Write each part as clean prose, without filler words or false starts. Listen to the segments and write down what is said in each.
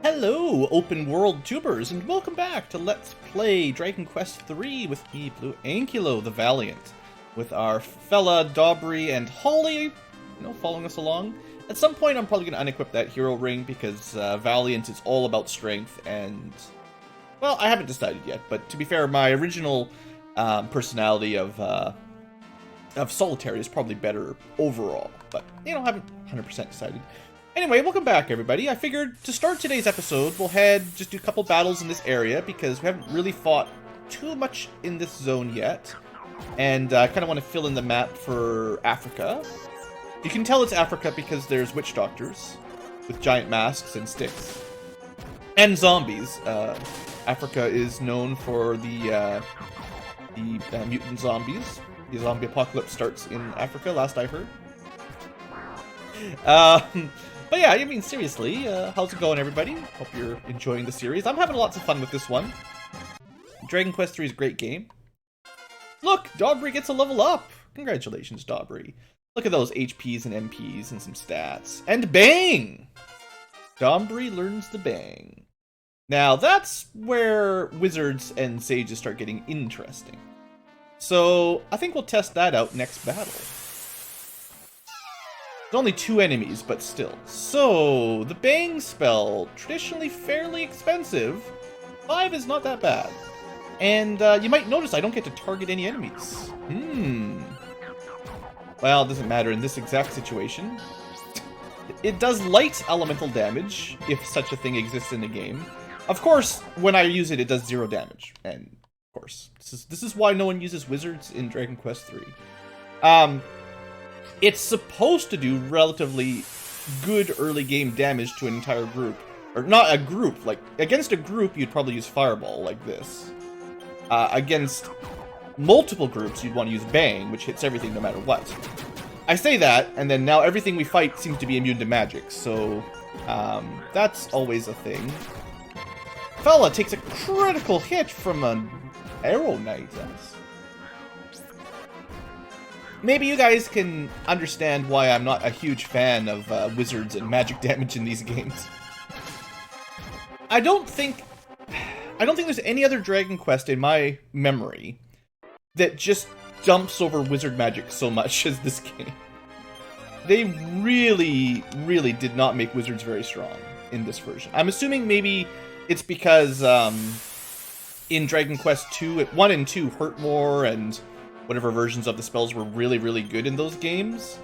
Hello, open world tubers, and welcome back to Let's Play Dragon Quest III with me, BlueAnkylo the Valiant, with our fella Dobry and Holly, following us along. At some point, I'm probably going to unequip that hero ring because Valiant is all about strength, and well, I haven't decided yet. But to be fair, my original personality of solitary is probably better overall, but I haven't 100% decided. Anyway, welcome back, everybody. I figured to start today's episode, we'll just do a couple battles in this area, because we haven't really fought too much in this zone yet. And I kind of want to fill in the map for Africa. You can tell it's Africa because there's witch doctors with giant masks and sticks. And zombies. Africa is known for the mutant zombies. The zombie apocalypse starts in Africa, last I heard. But yeah, I mean, seriously, how's it going, everybody? Hope you're enjoying the series. I'm having lots of fun with this one. Dragon Quest III is a great game. Look, Dobry gets a level up! Congratulations, Dobry. Look at those HPs and MPs and some stats. And bang! Dobry learns the bang. Now, that's where wizards and sages start getting interesting. So, I think we'll test that out next battle. There's only 2 enemies, but still. So, the Bang spell, traditionally fairly expensive. 5 is not that bad. And you might notice I don't get to target any enemies. Well, it doesn't matter in this exact situation. It does light elemental damage, if such a thing exists in the game. Of course, when I use it, it does 0 damage. And, of course, this is why no one uses wizards in Dragon Quest III. It's supposed to do relatively good early game damage to an entire group. Or not a group, like, against a group you'd probably use Fireball, like this. Against multiple groups you'd want to use Bang, which hits everything no matter what. I say that, and then now everything we fight seems to be immune to magic, so that's always a thing. Fella takes a critical hit from an Arrow Knight. Maybe you guys can understand why I'm not a huge fan of wizards and magic damage in these games. I don't think there's any other Dragon Quest in my memory that just jumps over wizard magic so much as this game. They really, really did not make wizards very strong in this version. I'm assuming maybe it's because in Dragon Quest 1 and 2 hurt more, and whatever versions of the spells were really, really good in those games.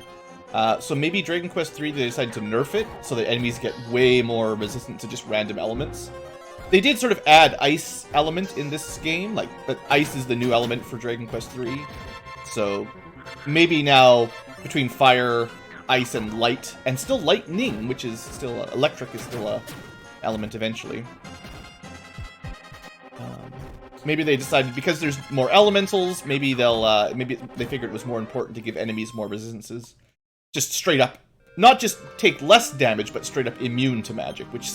So maybe Dragon Quest 3 they decided to nerf it, so that enemies get way more resistant to just random elements. They did sort of add ice element in this game, like, but ice is the new element for Dragon Quest 3. So maybe now, between fire, ice, and light, and still lightning, which is still, electric is still a element eventually. Maybe they decided because there's more elementals, maybe maybe they figured it was more important to give enemies more resistances. Just straight up, not just take less damage, but straight up immune to magic, which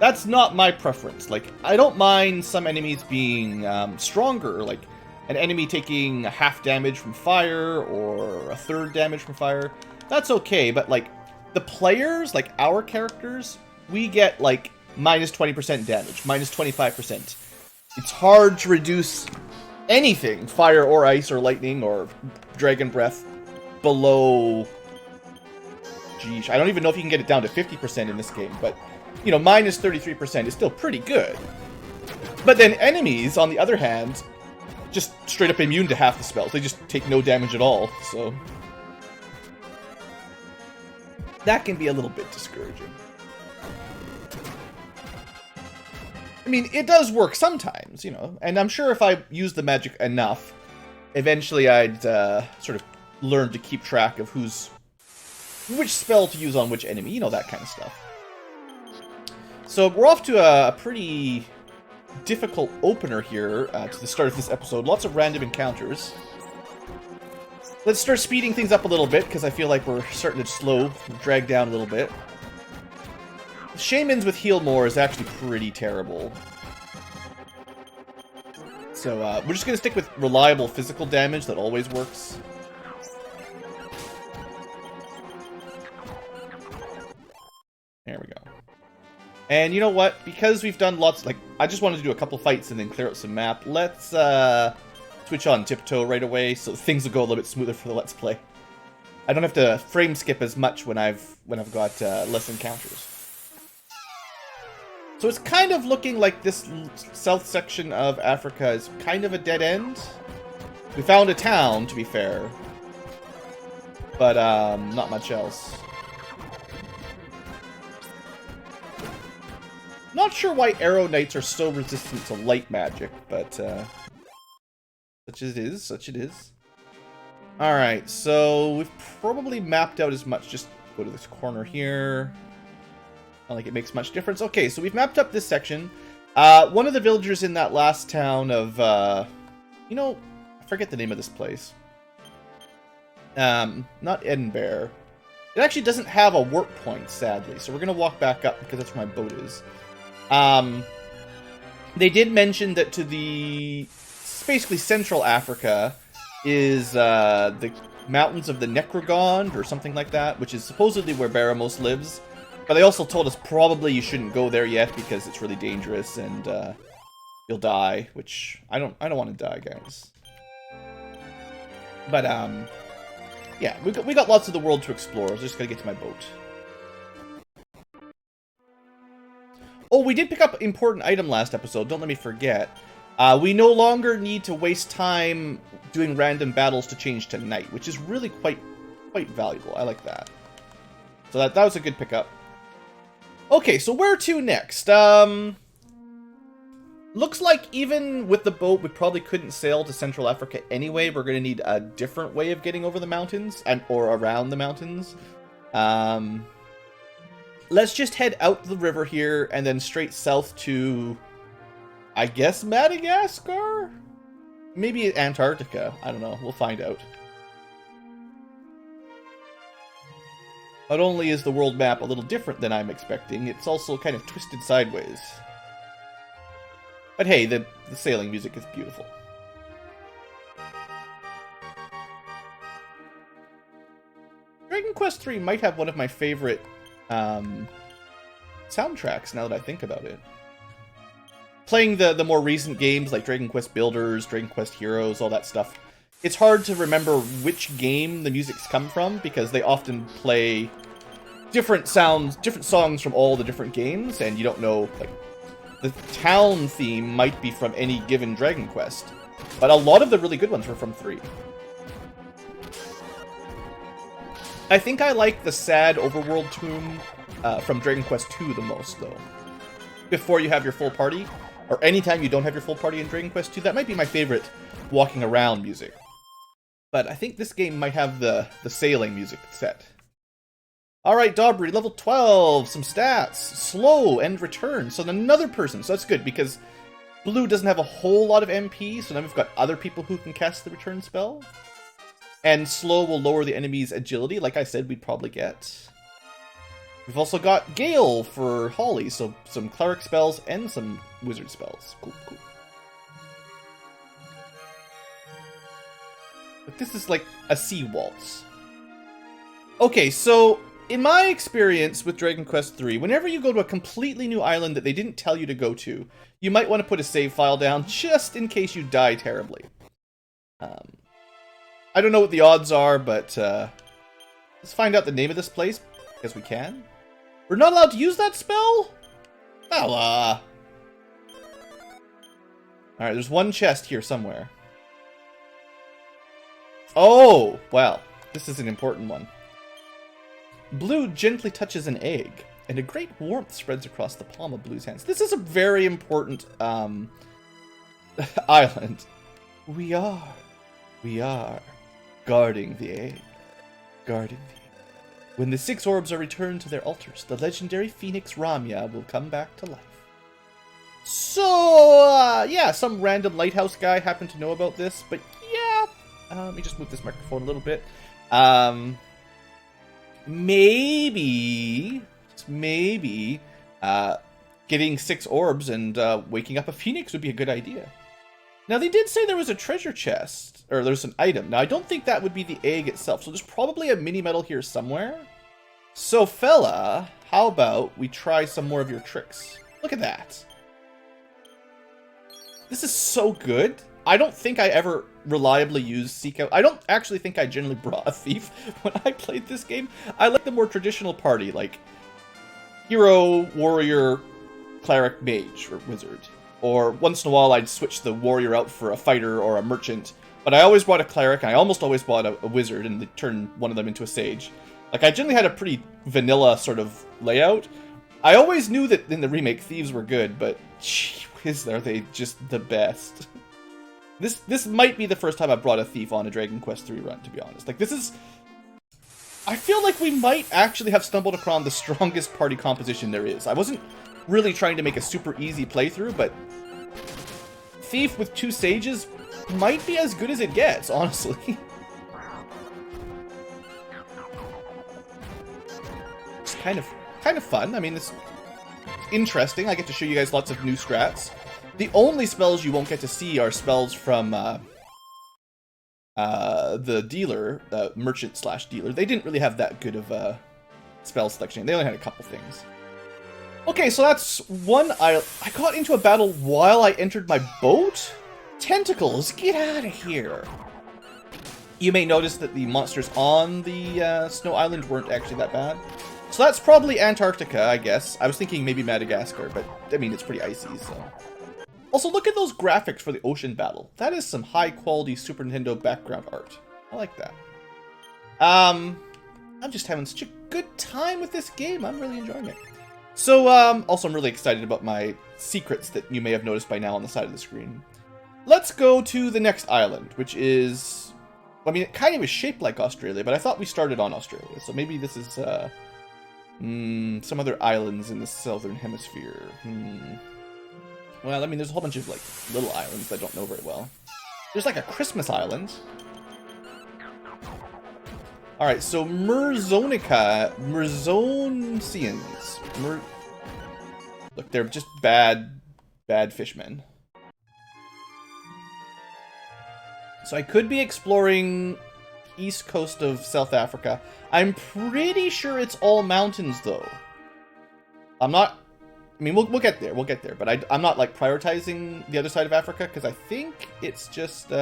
that's not my preference. Like, I don't mind some enemies being stronger, like an enemy taking a half damage from fire or a third damage from fire. That's okay, but like the players, like our characters, we get like minus 20% damage, minus 25%. It's hard to reduce anything, fire or ice or lightning or dragon breath, below... Geesh, I don't even know if you can get it down to 50% in this game, but, minus 33% is still pretty good. But then enemies, on the other hand, just straight up immune to half the spells. They just take no damage at all, so... that can be a little bit discouraging. I mean, it does work sometimes, and I'm sure if I use the magic enough, eventually I'd sort of learn to keep track of which spell to use on which enemy, that kind of stuff. So we're off to a pretty difficult opener here to the start of this episode. Lots of random encounters. Let's start speeding things up a little bit, because I feel like we're starting to drag down a little bit. Shamans with heal more is actually pretty terrible. So, we're just going to stick with reliable physical damage that always works. There we go. And you know what? Because we've done lots, like, I just wanted to do a couple fights and then clear out some map. Let's switch on tiptoe right away so things will go a little bit smoother for the Let's Play. I don't have to frame skip as much when I've got less encounters. So it's kind of looking like this south section of Africa is kind of a dead end. We found a town, to be fair, but not much else. Not sure why Arrow Knights are so resistant to light magic, but such it is, such it is. Alright, so we've probably mapped out as much. Just go to this corner here. Not like it makes much difference. Okay, so we've mapped up this section. One of the villagers in that last town of, you know, I forget the name of this place. Not Edinburgh. It actually doesn't have a warp point, sadly, so we're going to walk back up because that's where my boat is. They did mention that to the, basically Central Africa, is the mountains of the Necrogond, or something like that, which is supposedly where Baramos lives. But they also told us probably you shouldn't go there yet because it's really dangerous and you'll die, which I don't want to die, guys. But yeah, we got lots of the world to explore. I was just gonna get to my boat. Oh, we did pick up an important item last episode. Don't let me forget. We no longer need to waste time doing random battles to change to night, which is really quite valuable. I like that. So that was a good pickup. Okay, so where to next? Looks like even with the boat, we probably couldn't sail to Central Africa anyway. We're going to need a different way of getting over the mountains, or around the mountains. Let's just head out the river here, and then straight south to, I guess, Madagascar? Maybe Antarctica. I don't know. We'll find out. Not only is the world map a little different than I'm expecting, it's also kind of twisted sideways. But hey, the sailing music is beautiful. Dragon Quest III might have one of my favorite soundtracks now that I think about it. Playing the more recent games like Dragon Quest Builders, Dragon Quest Heroes, all that stuff, it's hard to remember which game the music's come from because they often play different songs from all the different games, and you don't know, like, the town theme might be from any given Dragon Quest, but a lot of the really good ones were from 3. I think I like the sad overworld tune from Dragon Quest II the most, though. Before you have your full party, or anytime you don't have your full party in Dragon Quest II, that might be my favorite walking around music. But I think this game might have the sailing music set. Alright, Dobry, level 12, some stats, slow, and return. So another person, so that's good, because Blue doesn't have a whole lot of MP, so now we've got other people who can cast the return spell. And slow will lower the enemy's agility, like I said we'd probably get. We've also got Gale for Holly, so some cleric spells and some wizard spells. Cool, cool. But this is like a sea waltz. Okay, so in my experience with Dragon Quest III, whenever you go to a completely new island that they didn't tell you to go to, you might want to put a save file down just in case you die terribly. I don't know what the odds are, but let's find out the name of this place, because we can. We're not allowed to use that spell? Well, alright, there's one chest here somewhere. Oh, well, this is an important one. Blue gently touches an egg, and a great warmth spreads across the palm of Blue's hands. This is a very important island. We are guarding the egg. Guarding the egg. When the 6 orbs are returned to their altars, the legendary phoenix Ramya will come back to life. So, yeah, some random lighthouse guy happened to know about this, but yeah. Let me just move this microphone a little bit. Maybe, getting 6 orbs and waking up a phoenix would be a good idea. Now, they did say there was a treasure chest, or there's an item. Now, I don't think that would be the egg itself, so there's probably a mini-medal here somewhere. So, fella, how about we try some more of your tricks? Look at that. This is so good. I don't think I ever reliably used Seek Out. I don't actually think I generally brought a thief when I played this game. I like the more traditional party, like hero, warrior, cleric, mage, or wizard. Or once in a while I'd switch the warrior out for a fighter or a merchant. But I always bought a cleric, and I almost always bought a wizard, and turn one of them into a sage. Like, I generally had a pretty vanilla sort of layout. I always knew that in the remake, thieves were good, but gee whiz, are they just the best. This might be the first time I brought a thief on a Dragon Quest III run, to be honest. Like, this is... I feel like we might actually have stumbled upon the strongest party composition there is. I wasn't really trying to make a super easy playthrough, but thief with 2 sages might be as good as it gets, honestly. It's kind of fun. I mean, it's interesting. I get to show you guys lots of new strats. The only spells you won't get to see are spells from the dealer, merchant/dealer. They didn't really have that good of a spell selection. They only had a couple things. Okay, so that's one island. I got into a battle while I entered my boat? Tentacles, get out of here! You may notice that the monsters on the snow island weren't actually that bad. So that's probably Antarctica, I guess. I was thinking maybe Madagascar, but I mean, it's pretty icy, so... Also, look at those graphics for the ocean battle. That is some high-quality Super Nintendo background art. I like that. I'm just having such a good time with this game. I'm really enjoying it. So, also I'm really excited about my secrets that you may have noticed by now on the side of the screen. Let's go to the next island, which is... I mean, it kind of is shaped like Australia, but I thought we started on Australia. So maybe this is, some other islands in the southern hemisphere. Well, I mean, there's a whole bunch of, like, little islands I don't know very well. There's, like, a Christmas island. Alright, so Merzonesians. Look, they're just bad fishmen. So I could be exploring east coast of South Africa. I'm pretty sure it's all mountains, though. I mean, we'll get there. We'll get there. But I'm not, like, prioritizing the other side of Africa, because I think it's just,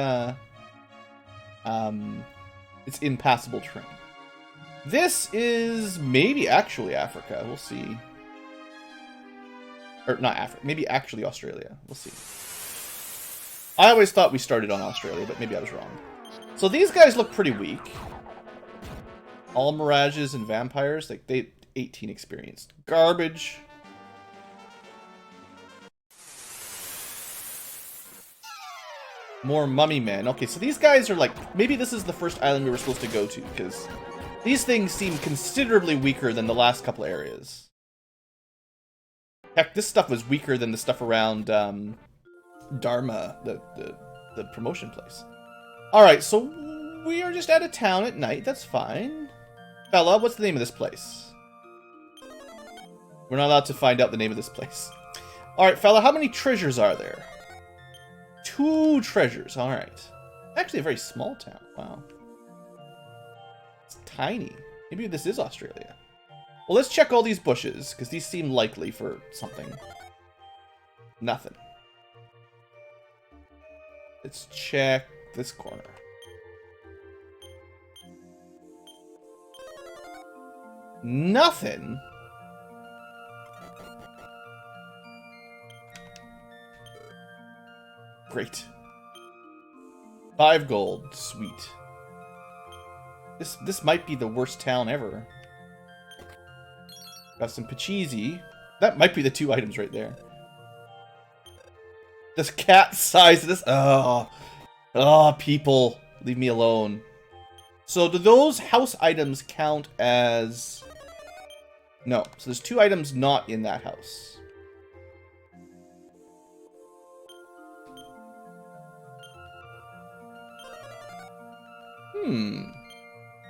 it's impassable terrain. This is maybe actually Africa. We'll see. Or, not Africa. Maybe actually Australia. We'll see. I always thought we started on Australia, but maybe I was wrong. So these guys look pretty weak. All mirages and vampires. Like, they 18 experienced. Garbage. More mummy men. Okay, so these guys are like... Maybe this is the first island we were supposed to go to, because these things seem considerably weaker than the last couple areas. Heck, this stuff was weaker than the stuff around Dharma, the promotion place. Alright, so we are just out of town at night. That's fine. Fella, what's the name of this place? We're not allowed to find out the name of this place. Alright, fella, how many treasures are there? 2 treasures, alright. Actually a very small town, wow. It's tiny. Maybe this is Australia. Well, let's check all these bushes, because these seem likely for something. Nothing. Let's check this corner. Nothing? Great. 5 gold. Sweet. This might be the worst town ever. Got some Pachisi. That might be the 2 items right there. This cat size. This. Oh, people. Leave me alone. So do those house items count as... No. So there's 2 items not in that house.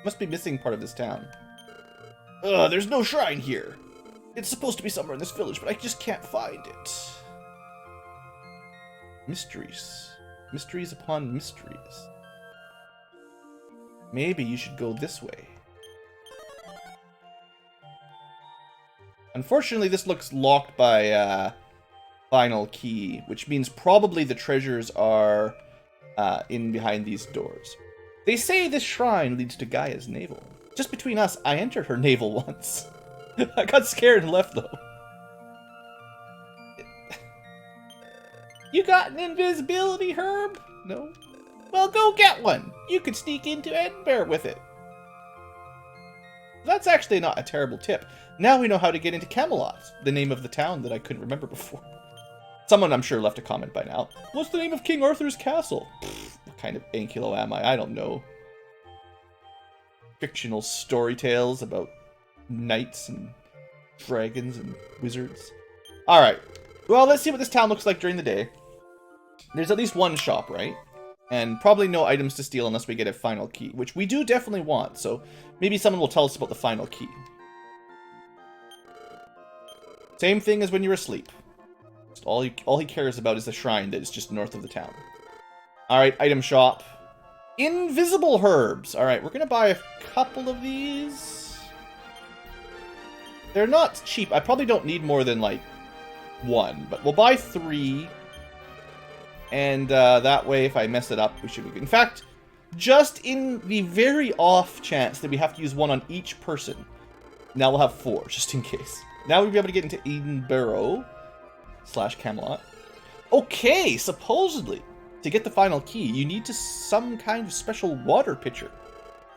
Must be missing part of this town. There's no shrine here. It's supposed to be somewhere in this village, but I just can't find it. Mysteries. Mysteries upon mysteries. Maybe you should go this way. Unfortunately, this looks locked by final key, which means probably the treasures are in behind these doors. They say this shrine leads to Gaia's navel. Just between us, I entered her navel once. I got scared and left, though. You got an invisibility herb? No? Well, go get one. You could sneak into Edinburgh with it. That's actually not a terrible tip. Now we know how to get into Camelot, the name of the town that I couldn't remember before. Someone, I'm sure, left a comment by now. What's the name of King Arthur's castle? Pfft, what kind of Ankylo am I? I don't know. Fictional story tales about knights and dragons and wizards. Alright. Well, let's see what this town looks like during the day. There's at least one shop, right? And probably no items to steal unless we get a final key, which we do definitely want, so maybe someone will tell us about the final key. Same thing as when you're asleep. Just all he cares about is the shrine that is just north of the town. Alright, item shop. Invisible herbs! Alright, we're gonna buy a couple of these. They're not cheap. I probably don't need more than, like, one, but we'll buy 3. And that way, if I mess it up, we should be good. In fact, just in the very off chance that we have to use one on each person, now we'll have 4, just in case. Now we'll be able to get into Edinburgh / Camelot. Okay, supposedly, to get the final key, you need some kind of special water pitcher.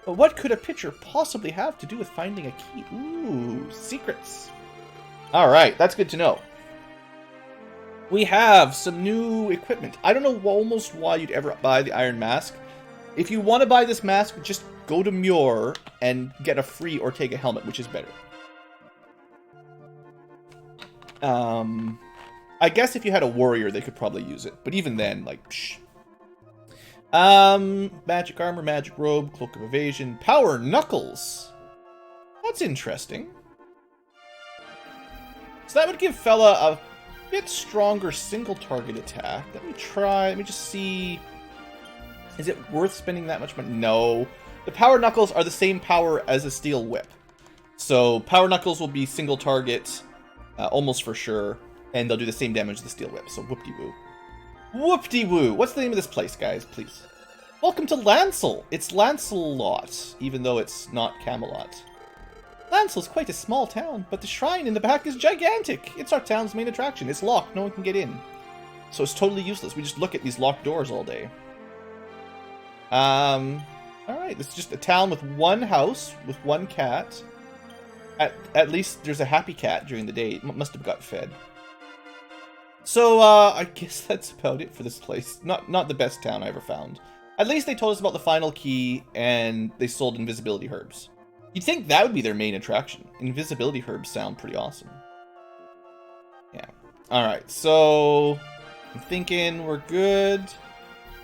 But what could a pitcher possibly have to do with finding a key? Ooh, secrets. Alright, that's good to know. We have some new equipment. I don't know almost why you'd ever buy the Iron Mask. If you want to buy this mask, just go to Muir and get a free Ortega helmet, which is better. I guess if you had a warrior, they could probably use it. But even then, like, psh. Magic armor, magic robe, cloak of evasion, power knuckles. That's interesting. So that would give Fella a bit stronger single target attack. Let me just see. Is it worth spending that much money? No. The power knuckles are the same power as a steel whip. So power knuckles will be single target, almost for sure, and they'll do the same damage as the steel whip. So whoop-de-woo. Whoop-de-woo. What's the name of this place, guys, please? Welcome to Lancel. It's Lancelot, even though it's not Camelot. Lancel's quite a small town, but the shrine in the back is gigantic. It's our town's main attraction. It's locked. No one can get in. So it's totally useless. We just look at these locked doors all day. Alright, this is just a town with one house, with one cat. At least there's a happy cat during the day. It must have got fed. So, I guess that's about it for this place. Not the best town I ever found. At least they told us about the final key, and they sold invisibility herbs. You'd think that would be their main attraction. Invisibility herbs sound pretty awesome. Yeah. Alright, so I'm thinking we're good.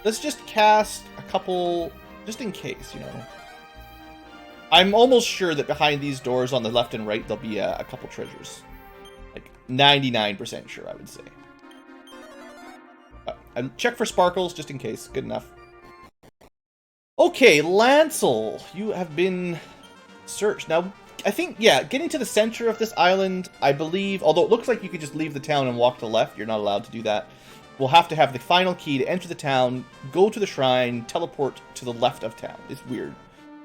Let's just cast a couple, just in case, you know. I'm almost sure that behind these doors on the left and right, there'll be a couple treasures. Like, 99% sure, I would say. Check for sparkles, just in case. Good enough. Okay, Lancel, you have been searched. Now, I think, yeah, getting to the center of this island, I believe, although it looks like you could just leave the town and walk to the left, you're not allowed to do that. We'll have to have the final key to enter the town, go to the shrine, teleport to the left of town. It's weird.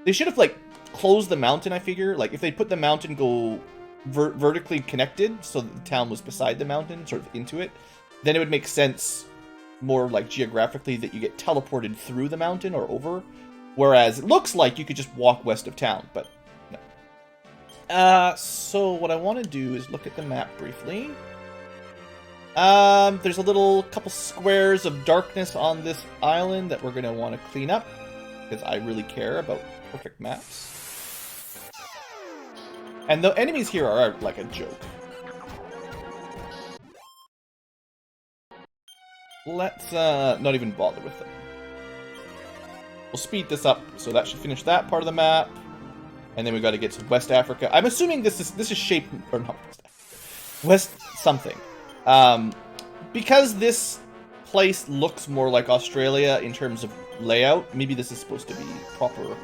They should have, like, closed the mountain, I figure. Like, if they put the mountain go vertically connected, so that the town was beside the mountain, sort of into it, then it would make sense more, like, geographically that you get teleported through the mountain or over. Whereas it looks like you could just walk west of town, but no. So what I want to do is look at the map briefly. There's a couple squares of darkness on this island that we're going to want to clean up, because I really care about perfect maps. And the enemies here are like a joke. Let's not even bother with them. We'll speed this up, so that should finish that part of the map. And then we've got to get to West Africa. I'm assuming this is shaped, or not West something. Because this place looks more like Australia in terms of layout, maybe this is supposed to be proper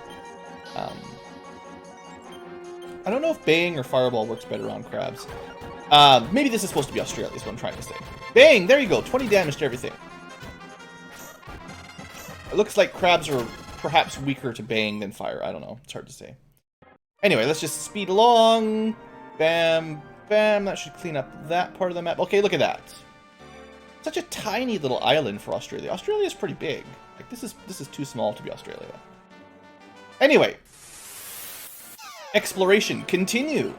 I don't know if Bang or Fireball works better on crabs. Maybe this is supposed to be Australia, is what I'm trying to say. Bang! There you go, 20 damage to everything. It looks like crabs are perhaps weaker to Bang than Fire. I don't know, it's hard to say. Anyway, let's just speed along. Bam, bam, that should clean up that part of the map. Okay, look at that. Such a tiny little island for Australia. Australia is pretty big. Like, this is too small to be Australia. Anyway. Exploration, continue.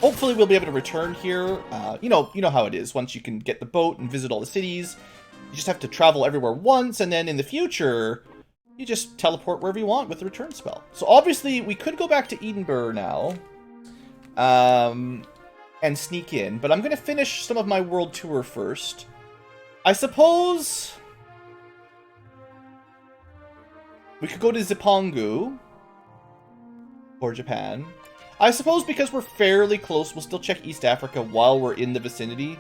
Hopefully we'll be able to return here. You know how it is. Once you can get the boat and visit all the cities, you just have to travel everywhere once, and then in the future, you just teleport wherever you want with the return spell. So obviously, we could go back to Edinburgh now. And sneak in, but I'm going to finish some of my world tour first. I suppose we could go to Zipangu or Japan. I suppose because we're fairly close, we'll still check East Africa while we're in the vicinity.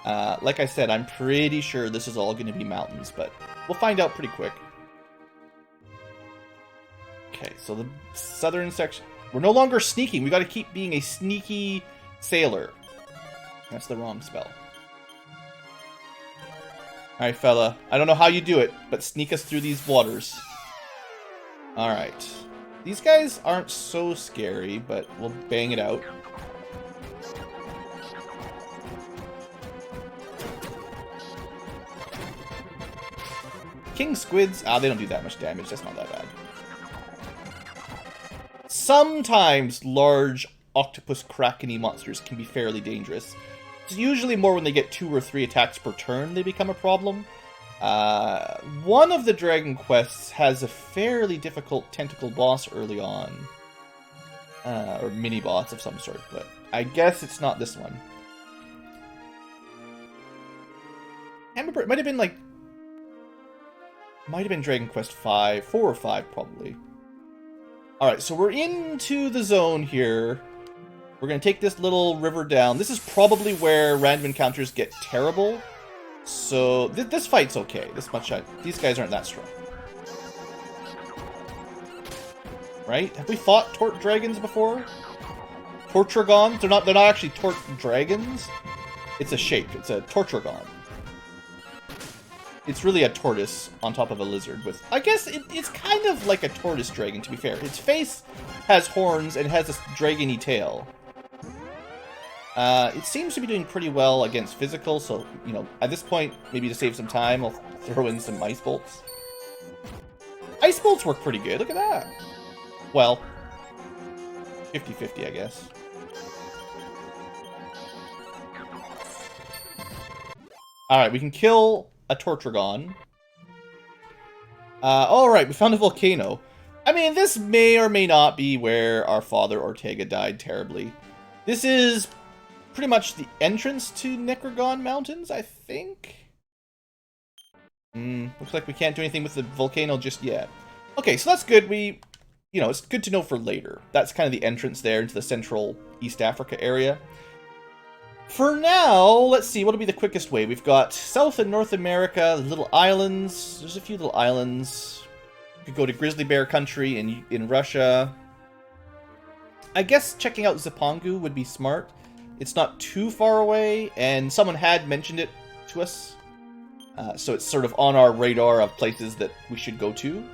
Like I said, I'm pretty sure this is all going to be mountains, but we'll find out pretty quick. Okay, so the southern section. We're no longer sneaking. We got to keep being a sneaky sailor. That's the wrong spell. Alright, fella. I don't know how you do it, but sneak us through these waters. Alright. These guys aren't so scary, but we'll bang it out. King squids. They don't do that much damage. That's not that bad. Sometimes large octopus kraken-y monsters can be fairly dangerous. It's usually more when they get 2 or 3 attacks per turn they become a problem. One of the Dragon Quests has a fairly difficult tentacle boss early on. Or mini-boss of some sort, but I guess it's not this one. I can't remember, it might have been like... Might have been Dragon Quest 4 or 5 probably. Alright, so we're into the zone here. We're going to take this little river down. This is probably where random encounters get terrible. So, this fight's okay. These guys aren't that strong. Right? Have we fought Tort Dragons before? Tortragons? They're not actually Tort Dragons. It's a shape. It's a Tortragon. It's really a tortoise on top of a lizard with... I guess it's kind of like a tortoise dragon, to be fair. Its face has horns and has a dragon-y tail. It seems to be doing pretty well against physical, so, you know, at this point, maybe to save some time, I'll throw in some ice bolts. Ice bolts work pretty good, look at that! Well, 50-50, I guess. Alright, we can kill a Tortragon. Alright, we found a volcano. I mean, this may or may not be where our father Ortega died terribly. This is pretty much the entrance to Necrogon Mountains, I think? Looks like we can't do anything with the volcano just yet. Okay, so that's good. You know, it's good to know for later. That's kind of the entrance there into the central East Africa area. For now, let's see, what'll be the quickest way? We've got South and North America, little islands. There's a few little islands. We could go to Grizzly Bear Country in Russia. I guess checking out Zipangu would be smart. It's not too far away, and someone had mentioned it to us. So it's sort of on our radar of places that we should go to.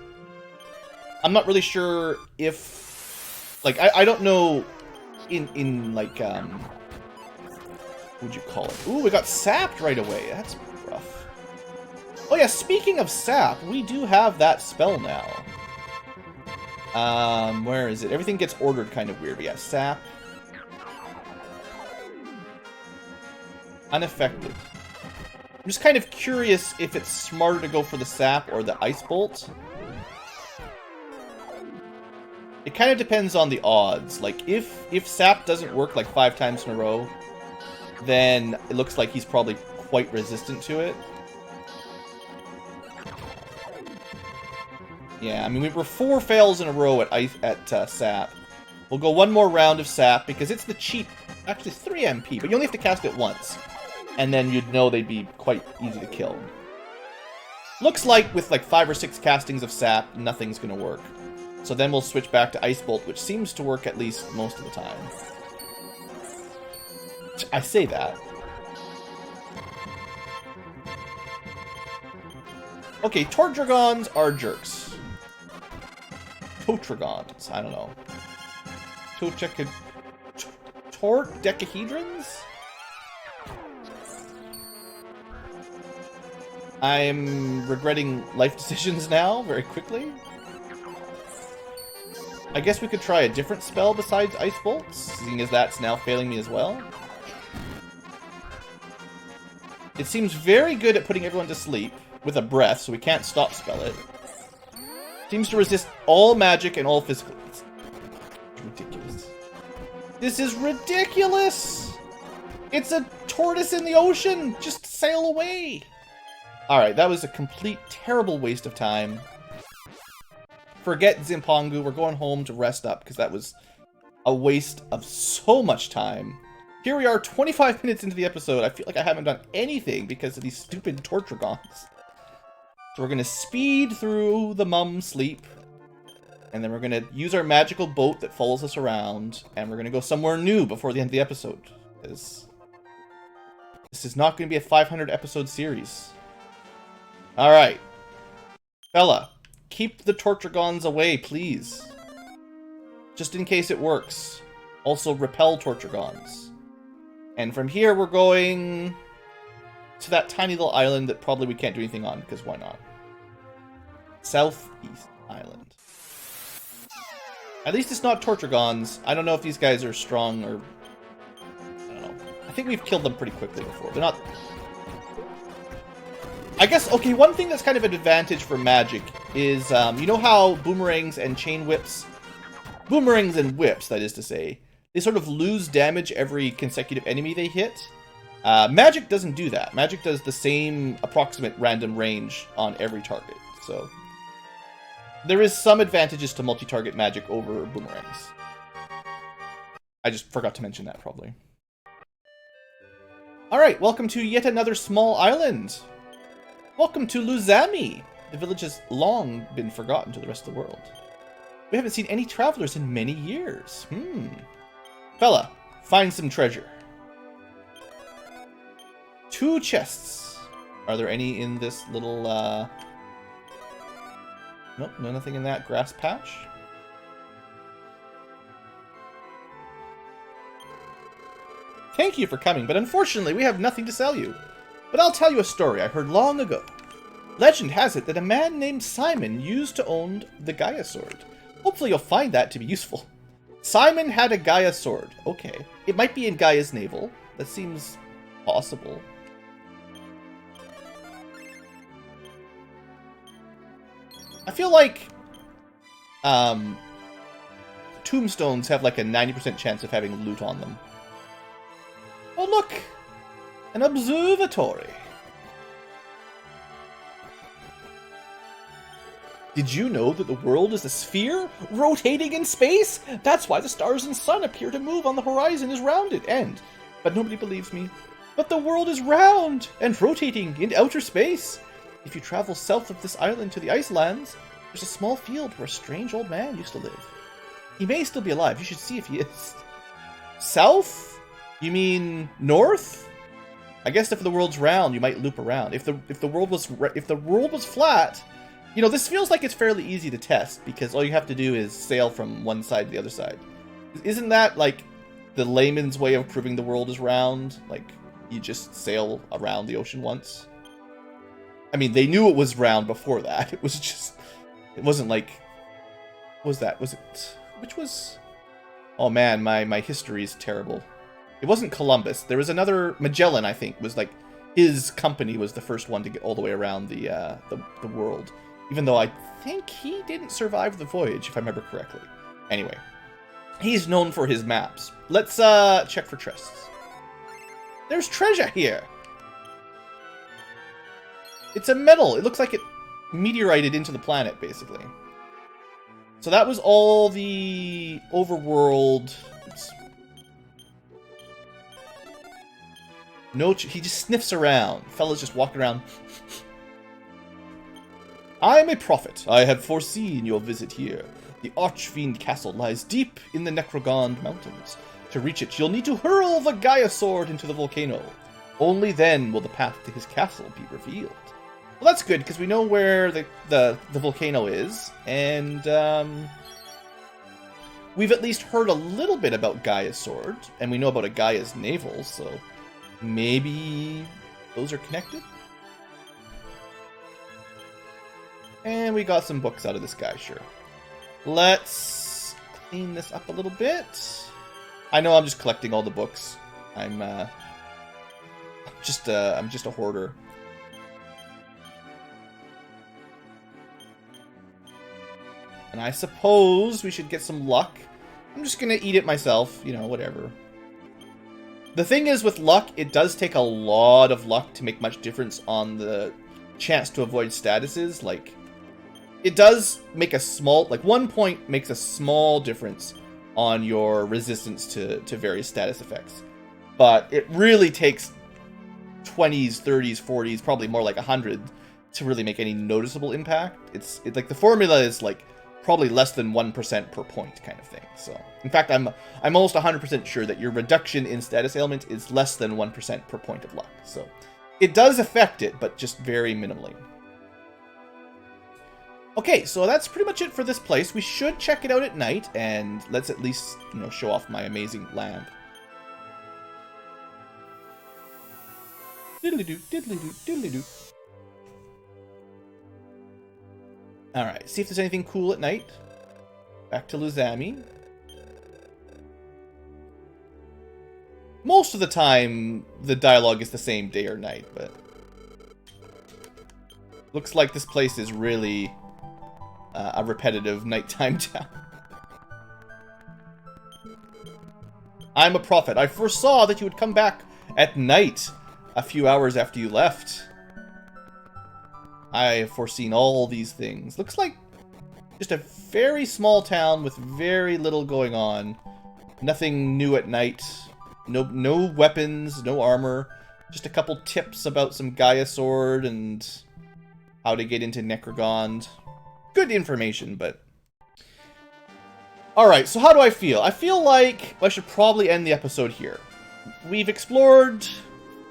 I'm not really sure if... Like, I don't know in like, what would you call it? Ooh, we got sapped right away. That's rough. Oh yeah, speaking of sap, we do have that spell now. Where is it? Everything gets ordered kind of weird. But yeah, sap. Unaffected. I'm just kind of curious if it's smarter to go for the sap or the ice bolt. It kind of depends on the odds. Like, if sap doesn't work like 5 times in a row, then it looks like he's probably quite resistant to it. Yeah, I mean, we were 4 fails in a row at sap. We'll go one more round of sap, because it's the cheap... Actually, 3 MP, but you only have to cast it once. And then you'd know they'd be quite easy to kill. Looks like with like 5 or 6 castings of sap, nothing's gonna work. So then we'll switch back to Ice Bolt, which seems to work at least most of the time. I say that. Okay, Tordragons are jerks. Totragons, I don't know. Tordecahedrons? I'm regretting life decisions now, very quickly. I guess we could try a different spell besides Ice Bolts, seeing as that's now failing me as well. It seems very good at putting everyone to sleep with a breath, so we can't stop spell it. Seems to resist all magic and all physical. It's ridiculous. This is ridiculous! It's a tortoise in the ocean! Just sail away! Alright, that was a complete terrible waste of time. Forget Zimpongu, we're going home to rest up, because that was a waste of so much time. Here we are, 25 minutes into the episode. I feel like I haven't done anything because of these stupid Tortragons. So we're going to speed through the mum sleep. And then we're going to use our magical boat that follows us around. And we're going to go somewhere new before the end of the episode. This is not going to be a 500 episode series. Alright. Fella, keep the Tortragons away, please. Just in case it works. Also repel Tortragons. And from here, we're going to that tiny little island that probably we can't do anything on, because why not? Southeast Island. At least it's not Tortragons. I don't know if these guys are strong or... I don't know. I think we've killed them pretty quickly before. They're not... I guess, okay, one thing that's kind of an advantage for magic is, you know how boomerangs and chain whips... Boomerangs and whips, that is to say... They sort of lose damage every consecutive enemy they hit. Magic doesn't do that. Magic does the same approximate random range on every target. So there is some advantages to multi-target magic over boomerangs. I just forgot to mention that, probably. Alright, welcome to yet another small island. Welcome to Luzami. The village has long been forgotten to the rest of the world. We haven't seen any travelers in many years. Fella, find some treasure. 2 chests. Are there any in this little, Nope, nothing in that grass patch. Thank you for coming, but unfortunately we have nothing to sell you. But I'll tell you a story I heard long ago. Legend has it that a man named Simon used to own the Gaia sword. Hopefully you'll find that to be useful. Simon had a Gaia sword. Okay. It might be in Gaia's navel. That seems possible. I feel like tombstones have like a 90% chance of having loot on them. Oh look! An observatory! Did you know that the world is a sphere, rotating in space? That's why the stars and sun appear to move on the horizon is rounded, but nobody believes me. But the world is round and rotating in outer space. If you travel south of this island to the Icelands, there's a small field where a strange old man used to live. He may still be alive. You should see if he is. South? You mean north? I guess if the world's round, you might loop around. If the world was flat. You know, this feels like it's fairly easy to test, because all you have to do is sail from one side to the other side. Isn't that, like, the layman's way of proving the world is round? Like, you just sail around the ocean once? I mean, they knew it was round before that. It was just... It wasn't like... What was that? Was it... Which was... Oh man, my history is terrible. It wasn't Columbus. There was another... Magellan, I think, was like... His company was the first one to get all the way around the world. Even though I think he didn't survive the voyage, if I remember correctly. Anyway. He's known for his maps. Let's check for chests. There's treasure here! It's a medal. It looks like it meteorited into the planet, basically. So that was all the overworld... Oops. No, he just sniffs around. Fella's just walking around... I am a prophet. I have foreseen your visit here. The Archfiend Castle lies deep in the Necrogond Mountains. To reach it, you'll need to hurl the Gaia Sword into the volcano. Only then will the path to his castle be revealed. Well, that's good, because we know where the volcano is, and we've at least heard a little bit about Gaia's sword, and we know about a Gaia's navel, so maybe those are connected? And we got some books out of this guy, sure. Let's clean this up a little bit. I know I'm just collecting all the books. I'm just a hoarder. And I suppose we should get some luck. I'm just gonna eat it myself, you know, whatever. The thing is, with luck, it does take a lot of luck to make much difference on the chance to avoid statuses. Like, it does make a small, like 1 point makes a small difference on your resistance to various status effects. But it really takes 20s, 30s, 40s, probably more like 100 to really make any noticeable impact. It's like the formula is like probably less than 1% per point kind of thing. So, in fact, I'm almost 100% sure that your reduction in status ailment is less than 1% per point of luck. So, it does affect it, but just very minimally. Okay, so that's pretty much it for this place. We should check it out at night, and let's at least, you know, show off my amazing lamp. Diddly-doo, diddly-doo, diddly-doo. Alright, see if there's anything cool at night. Back to Luzami. Most of the time, the dialogue is the same day or night, but looks like this place is really a repetitive nighttime town. I'm a prophet. I foresaw that you would come back at night a few hours after you left. I have foreseen all these things. Looks like just a very small town with very little going on. Nothing new at night. No weapons, no armor. Just a couple tips about some Gaia sword and how to get into Necrogond. Good information, but... Alright, so how do I feel? I feel like I should probably end the episode here. We've explored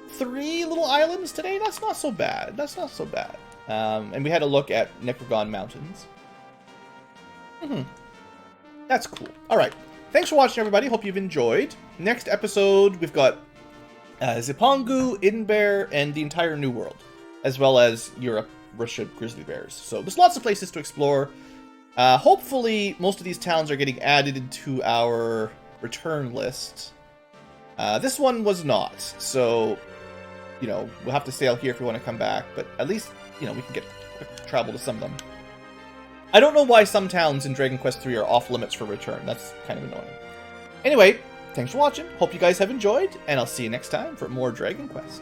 3 little islands today. That's not so bad. That's not so bad. And we had a look at Necrogond Mountains. That's cool. Alright. Thanks for watching, everybody. Hope you've enjoyed. Next episode, we've got Zipangu, Idunbear, and the entire New World. As well as Europe, Russia, Grizzly Bears. So there's lots of places to explore. Hopefully, most of these towns are getting added into our return list. This one was not. So, you know, we'll have to sail here if we want to come back. But at least, you know, we can get travel to some of them. I don't know why some towns in Dragon Quest III are off limits for return. That's kind of annoying. Anyway, thanks for watching. Hope you guys have enjoyed, and I'll see you next time for more Dragon Quest.